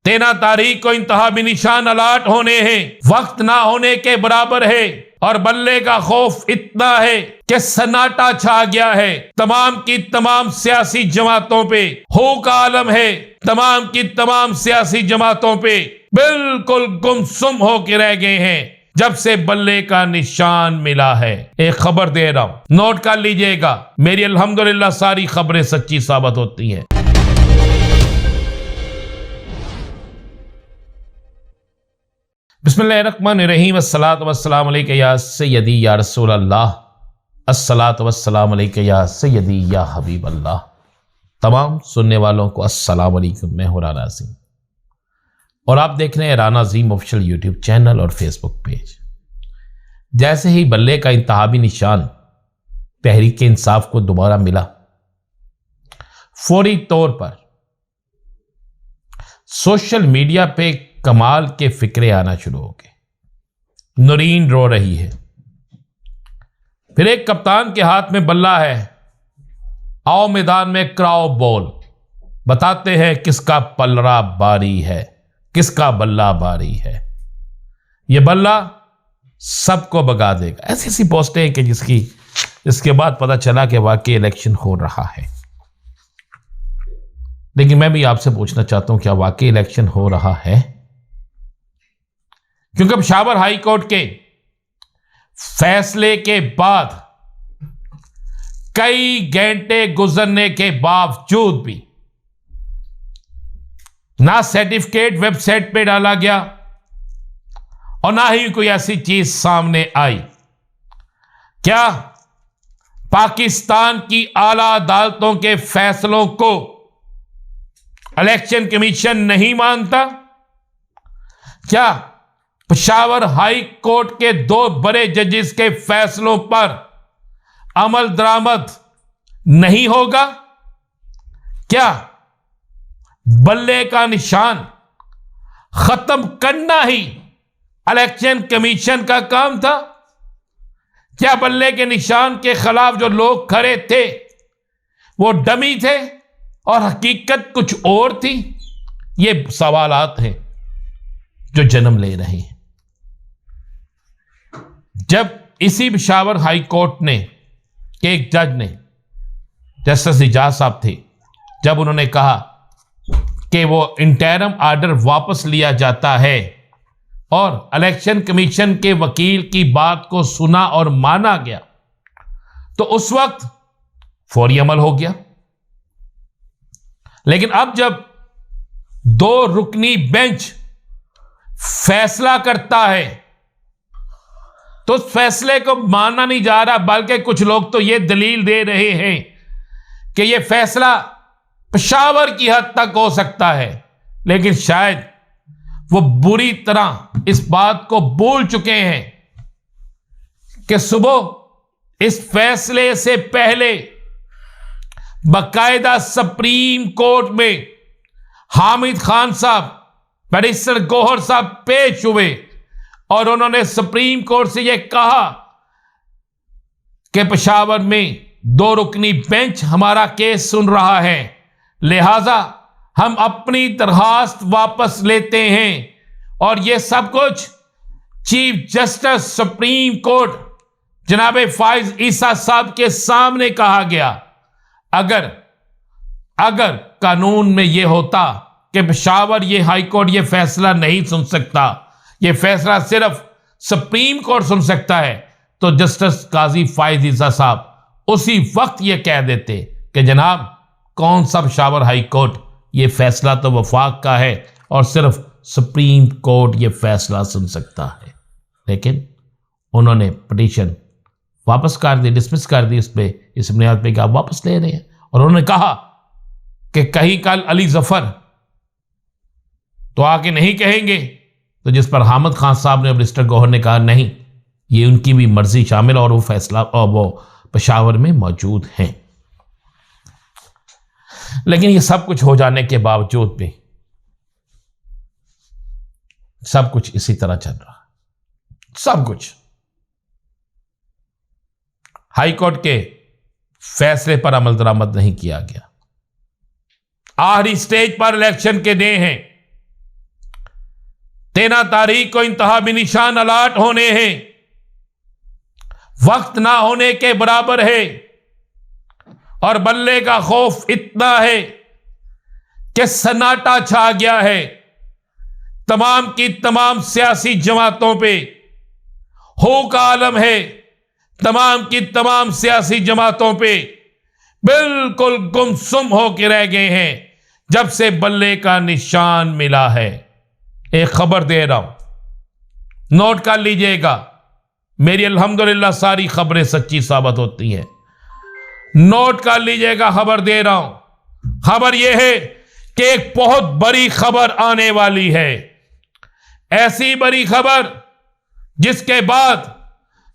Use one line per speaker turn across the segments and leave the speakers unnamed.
13 तारीख को इंतहा भी निशान अलर्ट होने हैं, वक्त ना होने के बराबर है और बल्ले का खौफ इतना है कि सन्नाटा छा गया है। तमाम की तमाम सियासी जमातों पे हो का आलम है, तमाम की तमाम सियासी जमातों पे बिल्कुल गुमसुम होके रह गए हैं जब से बल्ले का निशान मिला है। एक खबर दे रहा हूं, नोट कर लीजिएगा, मेरी अल्हम्दुलिल्लाह सारी खबरें सच्ची साबित होती हैं। बिस्मिल्लाहिर्रहमानिर्रहीम, अस्सलातु वस्सलामु अलैका या सय्यदी या रसूल अल्लाह, अस्सलातु वस्सलामु अलैका या सय्यदी या हबीब अल्लाह। तमाम सुनने वालों को अस्सलाम वालेकुम, मैं हूं राना अज़ीम और आप देख रहे हैं राना अज़ीम ऑफिशियल यूट्यूब चैनल और फेसबुक पेज। जैसे ही बल्ले का इंतहाबी निशान तहरीक इंसाफ को दोबारा मिला, फौरी तौर पर सोशल मीडिया पे कमाल के फिक्रे आना शुरू हो गए। नूरीन रो रही है, फिर एक कप्तान के हाथ में बल्ला है, आओ मैदान में कराओ बॉल, बताते हैं किसका पलड़ा बारी है, किसका बल्ला बारी है। यह बल्ला सबको भगा देगा। ऐसी ऐसी पोस्टें हैं कि जिसके बाद पता चला कि वाकई इलेक्शन हो रहा है। लेकिन मैं भी आपसे पूछना चाहता हूं, क्या वाकई इलेक्शन हो रहा है? क्योंकि पेशावर हाई कोर्ट के फैसले के बाद कई घंटे गुजरने के बावजूद भी ना सर्टिफिकेट वेबसाइट पे डाला गया और ना ही कोई ऐसी चीज सामने आई। क्या पाकिस्तान की आला अदालतों के फैसलों को इलेक्शन कमीशन नहीं मानता? क्या पेशावर हाई कोर्ट के 2 बड़े जजेस के फैसलों पर अमल दरामद नहीं होगा? क्या बल्ले का निशान खत्म करना ही इलेक्शन कमीशन का काम था? क्या बल्ले के निशान के खिलाफ जो लोग खड़े थे वो डमी थे और हकीकत कुछ और थी? ये सवालात हैं जो जन्म ले रहे हैं। जब इसी पेशावर हाई कोर्ट ने के एक जज ने, जस्टिस इजाज साहब थे, जब उन्होंने कहा कि वो इंटरिम आर्डर वापस लिया जाता है और इलेक्शन कमीशन के वकील की बात को सुना और माना गया, तो उस वक्त फौरी अमल हो गया। लेकिन अब जब 2 रुकनी बेंच फैसला करता है तो उस फैसले को माना नहीं जा रहा, बल्कि कुछ लोग तो यह दलील दे रहे हैं कि यह फैसला पेशावर की हद तक हो सकता है। लेकिन शायद वो बुरी तरह इस बात को भूल चुके हैं कि सुबह इस फैसले से पहले बाकायदा सुप्रीम कोर्ट में हामिद खान साहब, बैरिस्टर गौहर साहब पेश हुए और उन्होंने सुप्रीम कोर्ट से यह कहा कि पेशावर में 2 रुकनी बेंच हमारा केस सुन रहा है, लिहाजा हम अपनी दरखास्त वापस लेते हैं। और यह सब कुछ चीफ जस्टिस सुप्रीम कोर्ट जनाब फाइज ईसा साहब के सामने कहा गया। अगर कानून में यह होता कि पेशावर ये हाई कोर्ट ये फैसला नहीं सुन सकता, ये फैसला सिर्फ सुप्रीम कोर्ट सुन सकता है, तो जस्टिस काजी फाइज ईसा साहब उसी वक्त ये कह देते कि जनाब कौन सा पेशावर हाई कोर्ट, ये फैसला तो वफाक का है और सिर्फ सुप्रीम कोर्ट ये फैसला सुन सकता है। लेकिन उन्होंने पिटीशन वापस कर दी, डिसमिस कर दी इस बुनियाद पे कि आप वापस ले रहे हैं। और उन्होंने कहा कि कहीं कल अली जफर तो आके नहीं कहेंगे, तो जिस पर हामिद खान साहब ने और बैरिस्टर गौहर ने कहा नहीं, ये उनकी भी मर्जी शामिल और वो फैसला और वो पेशावर में मौजूद हैं। लेकिन ये सब कुछ हो जाने के बावजूद भी सब कुछ इसी तरह चल रहा है। सब कुछ हाई कोर्ट के फैसले पर अमल दरामद नहीं किया गया। आखिरी स्टेज पर इलेक्शन के डे हैं, 13 तारीख को इंतहा भी निशान अलर्ट होने हैं, वक्त ना होने के बराबर है, और बल्ले का खौफ इतना है कि सन्नाटा छा गया है। तमाम की तमाम सियासी जमातों पे हो का आलम है, तमाम की तमाम सियासी जमातों पे बिल्कुल गुमसुम होकर रह गए हैं जब से बल्ले का निशान मिला है। एक खबर दे रहा हूं, नोट कर लीजिएगा, मेरी अल्हम्दुलिल्लाह सारी खबरें सच्ची साबित होती हैं। नोट कर लीजिएगा, खबर दे रहा हूं। खबर यह है कि एक बहुत बड़ी खबर आने वाली है, ऐसी बड़ी खबर जिसके बाद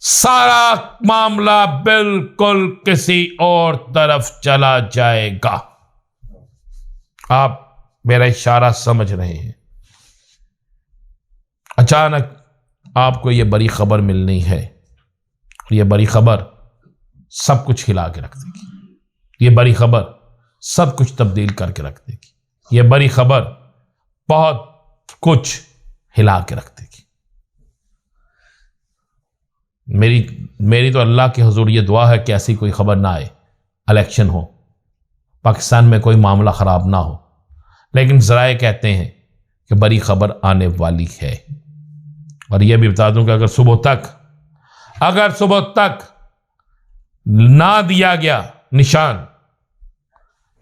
सारा मामला बिल्कुल किसी और तरफ चला जाएगा। आप मेरा इशारा समझ रहे हैं। अचानक आपको यह बड़ी खबर मिलनी है, यह बड़ी खबर सब कुछ हिला के रख देगी। यह बड़ी खबर सब कुछ तब्दील करके रख देगी। यह बड़ी खबर बहुत कुछ हिला के रख देगी। मेरी तो अल्लाह के हुजूर ये दुआ है कि ऐसी कोई खबर ना आए, इलेक्शन हो, पाकिस्तान में कोई मामला ख़राब ना हो, लेकिन ज़राए कहते हैं कि बड़ी खबर आने वाली है। और यह भी बता दूं कि अगर सुबह तक ना दिया गया निशान,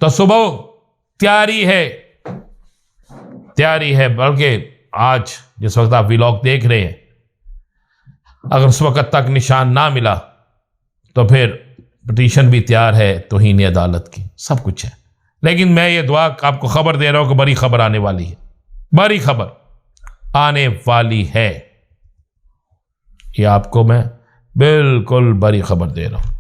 तो सुबह तैयारी है। बल्कि आज जिस वक्त आप व्लॉग देख रहे हैं, अगर उस वक्त तक निशान ना मिला तो फिर पिटीशन भी तैयार है, तौहीन अदालत की, सब कुछ है। लेकिन मैं ये दुआ आपको खबर दे रहा हूं कि बड़ी खबर आने वाली है, बड़ी खबर आने वाली है। ये आपको मैं बिल्कुल बड़ी खबर दे रहा हूं।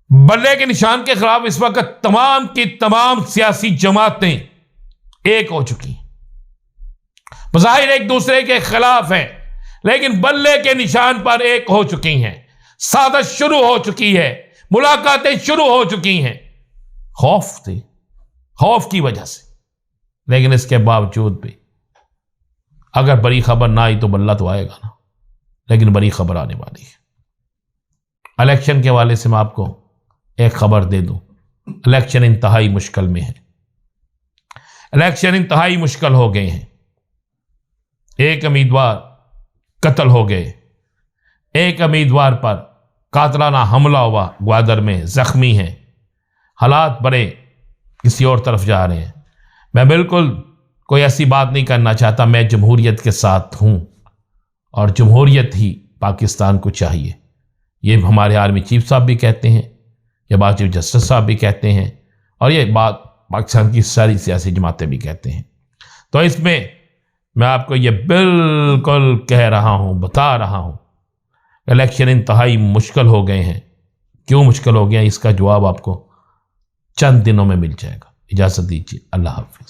बल्ले के निशान के खिलाफ इस वक्त तमाम की तमाम सियासी जमातें एक हो चुकी हैं। बज़ाहिर एक दूसरे के खिलाफ हैं, लेकिन बल्ले के निशान पर एक हो चुकी हैं। साजिश शुरू हो चुकी है, मुलाकातें शुरू हो चुकी हैं। खौफ की वजह से, लेकिन इसके बावजूद भी अगर बड़ी खबर ना आई तो बल्ला तो आएगा ना, लेकिन बड़ी खबर आने वाली है। इलेक्शन के हवाले से मैं आपको एक खबर दे दूं, इलेक्शन इंतहाई मुश्किल में है। इलेक्शन इंतहाई मुश्किल हो गए हैं। एक उम्मीदवार कत्ल हो गए, एक उम्मीदवार पर कातलाना हमला हुआ, ग्वादर में जख्मी हैं। हालात बड़े किसी और तरफ जा रहे हैं। मैं बिल्कुल कोई ऐसी बात नहीं करना चाहता। मैं जमहूरियत के साथ हूं और जमहूरियत ही पाकिस्तान को चाहिए। ये हमारे आर्मी चीफ साहब भी कहते हैं, ये बात चीफ जस्टिस साहब भी कहते हैं, और ये बात पाकिस्तान की सारी सियासी जमातें भी कहते हैं। तो इसमें मैं आपको ये बिल्कुल कह रहा हूं, बता रहा हूं, इलेक्शन इंतहाई मुश्किल हो गए हैं। क्यों मुश्किल हो गया, इसका जवाब आपको चंद दिनों में मिल जाएगा। इजाज़त दीजिए, अल्लाह हाफ़िज़।